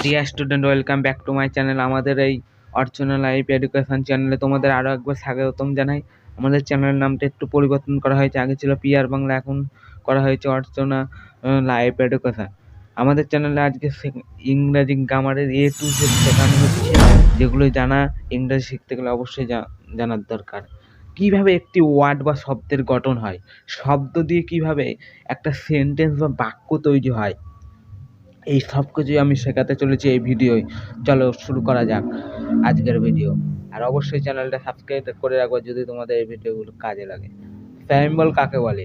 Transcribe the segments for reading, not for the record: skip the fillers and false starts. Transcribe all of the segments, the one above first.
Dear student, welcome back to my channel. আমাদের এই অর্চনা live education চ্যানেলে তোমাদের আরও একবার স্বাগতম জানাই। আমাদের চ্যানেলের নামটা একটু পরিবর্তন করা হয়েছে, আগে ছিল পিআর বাংলা, এখন করা হয়েছে অর্চনা লাইভ এডুকেশন। আমাদের চ্যানেলে আজকে ইংরাজি গ্রামারের এ টু জেড শেখানো হচ্ছে, যেগুলো জানা ইংরাজি শিখতে গেলে অবশ্যই জানার দরকার। কিভাবে একটি ওয়ার্ড বা শব্দের গঠন হয়, শব্দ দিয়ে কিভাবে একটা সেন্টেন্স বা বাক্য তৈরি হয়, এই সব কিছুই আমি শেখাতে চলেছি এই ভিডিওয়। চলো শুরু করা যাক আজকের ভিডিও। আর অবশ্যই চ্যানেলটা সাবস্ক্রাইব করে রাখবো যদি তোমাদের এই ভিডিওগুলো কাজে লাগে। সিম্বল কাকে বলে?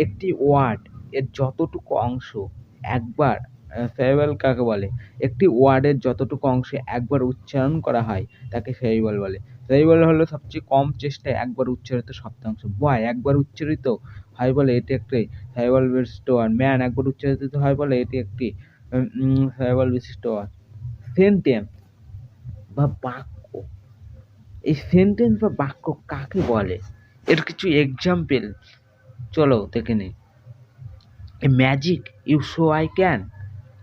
একটি ওয়ার্ড এর যতটুকু অংশ একবার সিম্বল কাকে বলে? একটি ওয়ার্ডের যতটুকু অংশ একবার উচ্চারণ করা হয় তাকে সিম্বল বলে। সিম্বল হলো সবচেয়ে কম চেষ্টায় একবার উচ্চারিত শব্দাংশ। বয় একবার উচ্চারিত হয় বলে এটি একটি সিম্বল বিশিষ্ট ওয়ার্ড। ম্যান একবার উচ্চারিত হয় বলে এটি একটি সিম্বল বিশিষ্ট ওয়ার্ড। সেন্টেন্স বা বাক্য, এই সেন্টেন্স বা বাক্য কাকে বলে? এর কিছু এক্সাম্পল চলো দেখে নিই। Magic you show I can,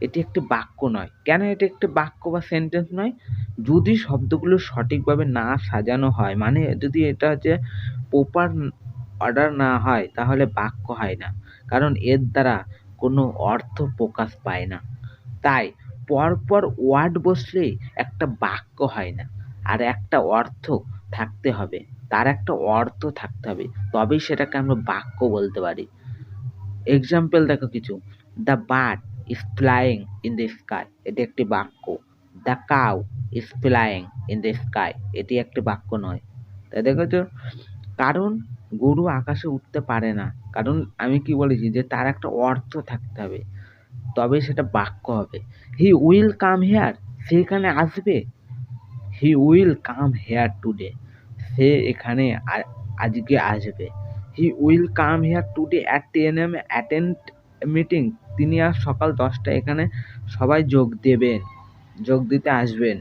এটি একটি বাক্য নয়। কেন এটি একটি বাক্য বা সেন্টেন্স নয়? যদি শব্দগুলো সঠিকভাবে না সাজানো হয়, মানে যদি এটা হচ্ছে প্রপার অর্ডার না হয়, তাহলে বাক্য হয় না, কারণ এর দ্বারা কোনো অর্থ প্রকাশ পায় না। তাই পরপর ওয়ার্ড বসলেই একটা বাক্য হয় না, আর একটা অর্থ থাকতে হবে, তার একটা অর্থ থাকতে হবে, তবেই সেটাকে আমরা বাক্য বলতে পারি। এক্সাম্পল দেখো কিছু। The bird is flying in the sky, এটি একটি বাক্য। The cow is flying in the sky, এটি একটি বাক্য নয়। তাই দেখেছো, কারণ গরু আকাশে উঠতে পারে না, কারণ আমি কি বলেছি যে তার একটা অর্থ থাকতে হবে, তবে সেটা বাক্য হবে। হি উইল কাম হেয়ার, সে এখানে আসবে। He will come here today, সে এখানে আজকে আসবে। He will come here today at 10 AM attend meeting, তিনি আজ সকাল 10টায় এখানে সবাই যোগ দিতে আসবেন।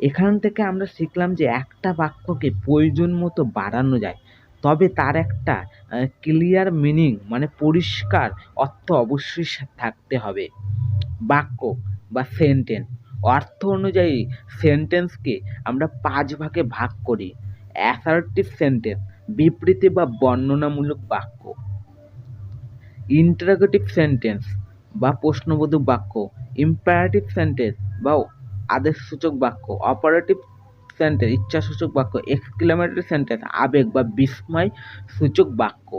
এখান থেকে আমরা শিখলাম যে একটা বাক্যকে প্রয়োজন মতো বাড়ানো যায়, তবে তার একটা ক্লিয়ার মিনিং মানে পরিষ্কার অর্থ অবশ্যই থাকতে হবে। বাক্য বা সেন্টেন্স, অর্থ অনুযায়ী সেন্টেন্সকে আমরা 5 ভাগে ভাগ করি। অ্যাসার্টিভ সেন্টেন্স, বিবৃতি বা বর্ণনামূলক বাক্য। ইন্টারোগেটিভ সেন্টেন্স বা প্রশ্নবোধক বাক্য। ইম্পারেটিভ সেন্টেন্স বা আদেশসূচক বাক্য। অপারেটিভ সেন্টেন্স ইচ্ছাসূচক বাক্য। এক্সক্লেমেটরি সেন্টেন্স আবেগ বা বিস্ময় সূচক বাক্য।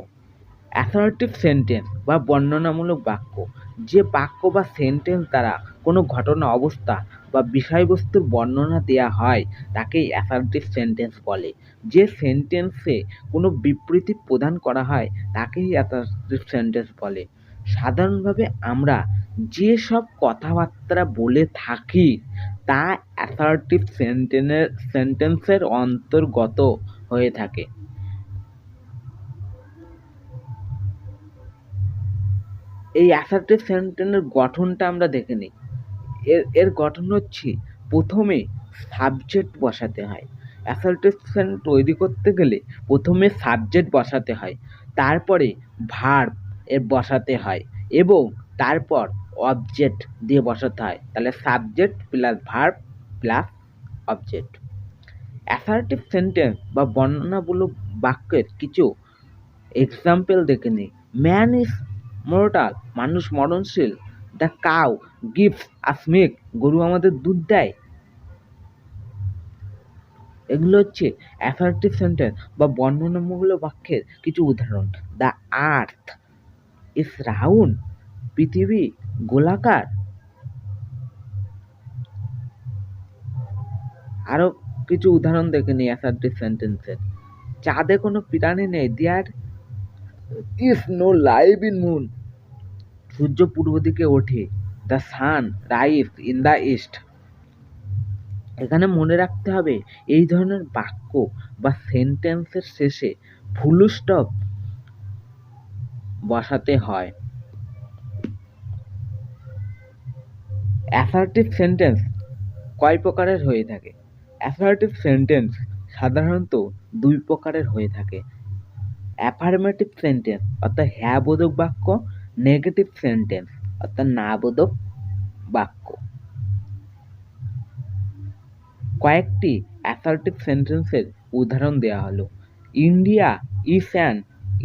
অ্যাসার্টিভ সেন্টেন্স বা বর্ণনামূলক বাক্য, যে বাক্য বা সেন্টেন্স দ্বারা কোনো ঘটনা, অবস্থা বা বিষয়বস্তুর বর্ণনা দেওয়া হয় তাকেই অ্যাসার্টিভ সেন্টেন্স বলে। যে সেন্টেন্সে কোনো বিবৃতি প্রদান করা হয় তাকেই অ্যাসার্টিভ সেন্টেন্স বলে। সাধারণভাবে আমরা যে সব কথাবার্তা বলে থাকি তা অ্যাসার্টিভ সেন্টেন্সের অন্তর্গত হয়ে থাকে। এই অ্যাসার্টিভ সেন্টেন্সের গঠনটা আমরা দেখে নিই। এর গঠন হচ্ছে, প্রথমে সাবজেক্ট বসাতে হয়। অ্যাসার্টিভ সেন্টেন্স তৈরি করতে গেলে প্রথমে সাবজেক্ট বসাতে হয়, তারপরে ভার্ব এর বসাতে হয় এবং তারপর অবজেক্ট দিয়ে বসাতে হয়। তাহলে subject plus verb plus object. Assertive sentence বা বর্ণনামূলক বাক্যের কিছু এক্সাম্পল দেখে নিই। ম্যান ইজ মর্টাল, মানুষ মরণশীল। The cow gives us milk, গরু আমাদের দুধ দেয়। এগুলো হচ্ছে অ্যাসার্টিভ সেন্টেন্স বা বর্ণনামূলক বাক্যের কিছু উদাহরণ। দ্য আর্থ ইজ রাউন্ড, পৃথিবী গোলাকার। আরো কিছু উদাহরণ দেখে নিই অ্যাসার্টিভ সেন্টেন্সের। চাঁদে কোনো প্রাণী নেই। There is no life in moon, সূর্য পূর্ব দিকে ওঠে। The sun rise in the east. এখানে মনে রাখতে হবে, এই ধরনের বাক্য বা সেন্টেন্সের শেষে ফুল স্টপ বসাতে হয়। অ্যাসার্টিভ সেন্টেন্স কয় প্রকারের হয়ে থাকে? অ্যাসার্টিভ সেন্টেন্স সাধারণত 2 প্রকারের হয়ে থাকে। অ্যাফার্মেটিভ সেন্টেন্স অর্থাৎ হ্যাঁ বোধক বাক্য, নেগেটিভ সেন্টেন্স অর্থাৎ না বোধক বাক্য। কয়েকটি অ্যাসার্টিভ সেন্টেন্সের উদাহরণ দেওয়া হলো। India is an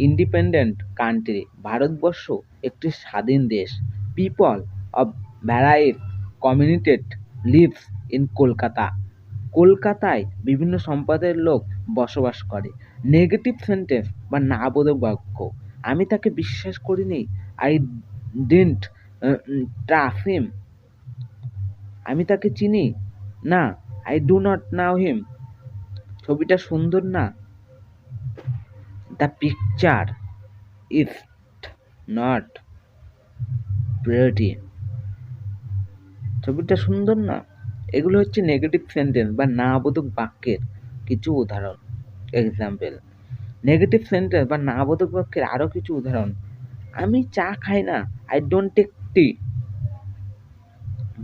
independent country. ভারতবর্ষ একটি স্বাধীন দেশ। People of various communities lives in Kolkata. কলকাতায় বিভিন্ন সম্প্রদায়ের লোক বসবাস করে। নেগেটিভ সেন্টেন্স বা নাবোধক বাক্য, আমি তাকে বিশ্বাস করিনি, আই ডিডন্ট ট্রাস্ট হিম। আমি তাকে চিনি না, আই ডু নট নাও হিম। ছবিটা সুন্দর না, the picture is not pretty. ছবিটা সুন্দর না। এগুলো হচ্ছে নেগেটিভ সেন্টেন্স বা নাবোধক বাক্যের কিছু উদাহরণ, এক্সাম্পল। নেগেটিভ সেন্টেন্স বা নাবোধক বাক্যের আরও কিছু উদাহরণ, আমি চা খাই না, আই ডোন্ট টেক টি।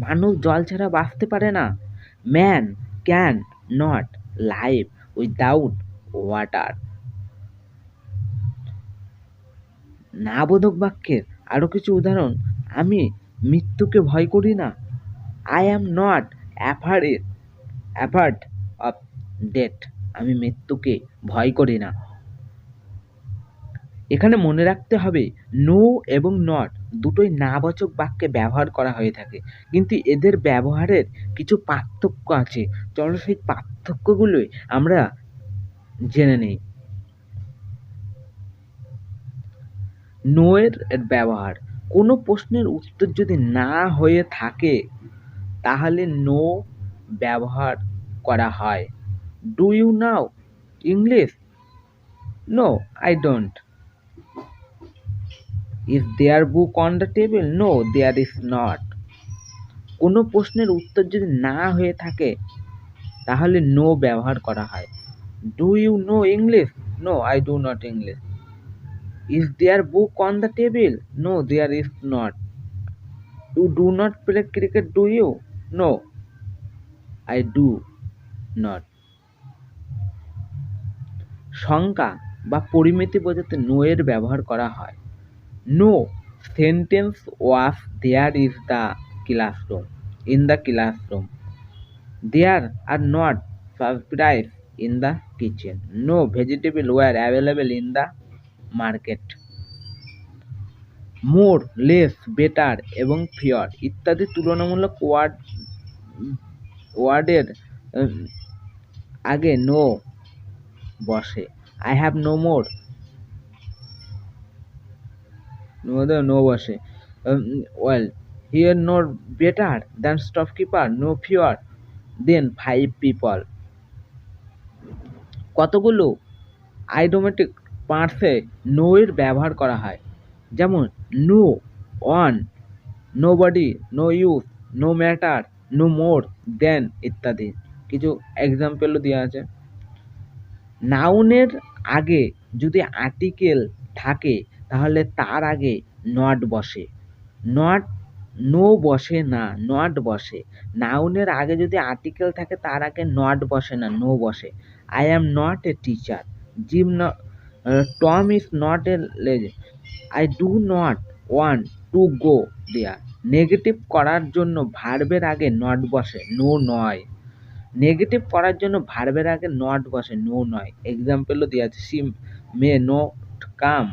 মানুষ জল ছাড়া বাঁচতে পারে না, man can not live without water. নাবোধক বাক্যের আরও কিছু উদাহরণ, আমি মৃত্যুকে ভয় করি না, I am not afraid of death. আমি মৃত্যুকে ভয় করি না। এখানে মনে রাখতে হবে নো এবং নট দুটোই নাবাচক বাক্যে ব্যবহার করা হয়ে থাকে, কিন্তু এদের ব্যবহারের কিছু পার্থক্য আছে। চলো সেই পার্থক্যগুলোই আমরা জেনে নিই। নো এর ব্যবহার, কোনো প্রশ্নের উত্তর যদি না হয়ে থাকে তাহলে নো ব্যবহার করা হয়। Do you know English? No, I don't. Is there book on the table? No, there is not. কোনো প্রশ্নের উত্তর যদি না হয়ে থাকে তাহলে নো ব্যবহার করা হয়। Do you know English? No, I do not English. Is there book on the table? No, there is not. You do not play cricket, do you? No, I do not. সংখ্যা বা পরিমিতি বোঝাতে no এর ব্যবহার করা হয়। No sentence was there is the classroom, in the classroom. There are not surprise in the kitchen. No vegetable were available in the market. More, less, better এবং fear ইত্যাদি তুলনামূলক ওয়ার্ডের আগে নো বসে। I have no more, no বসে। Well, here no better than shopkeeper, no fewer than 5 people. কতগুলো idiomatic পার্টসে no এর ব্যবহার করা হয়, যেমন no one, nobody, no use, no matter, no more than ইত্যাদি। কিছু এক্সাম্পলও দেওয়া আছে। নাউনের আগে যদি আর্টিকেল থাকে তাহলে তার আগে নট বসে। নো বসে না, নট বসে। নাউনের আগে যদি আর্টিকেল থাকে তার আগে নট বসে না, নো বসে। I am not a teacher, Tom is not a lazy, I do not want to go there. Negative করার জন্য ভার্বের আগে নট বসে, নো নয়। নেগেটিভ করার জন্য ভার্বের আগে নট বসে, নো নয়। এক্সাম্পলও দেওয়া আছে, she may not come,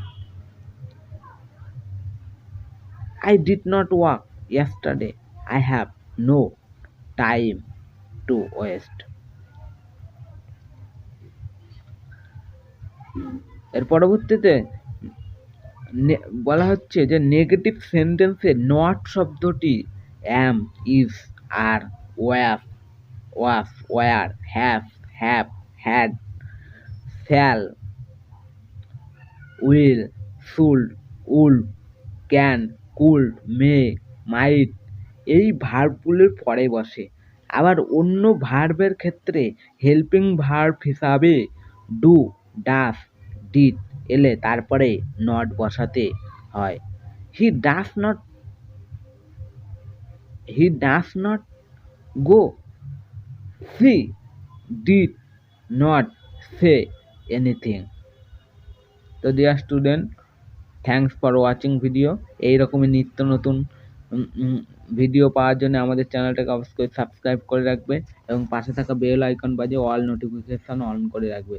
I did not work yesterday, I have no time to waste. এর পরবর্তীতে বলা হচ্ছে যে নেগেটিভ সেন্টেন্সে নট শব্দটি am, is, are, was, were, have, had, shall, will, should, would, can, could, may, might এই ভার্বগুলির পরে বসে। আবার অন্য ভার্বের ক্ষেত্রে হেল্পিং ভার্ব হিসাবে ডু, ডাস, ডিড এলে তারপরে নট বসাতে হয়। He does not go, she did not say anything. তো dear student, thanks for watching video. এইরকমই নিত্য নতুন ভিডিও পাওয়ার জন্য আমাদের চ্যানেলটাকে অবশ্যই সাবস্ক্রাইব করে রাখবে এবং পাশে থাকা বেল আইকন বাজিয়ে অল নোটিফিকেশন অন করে রাখবে।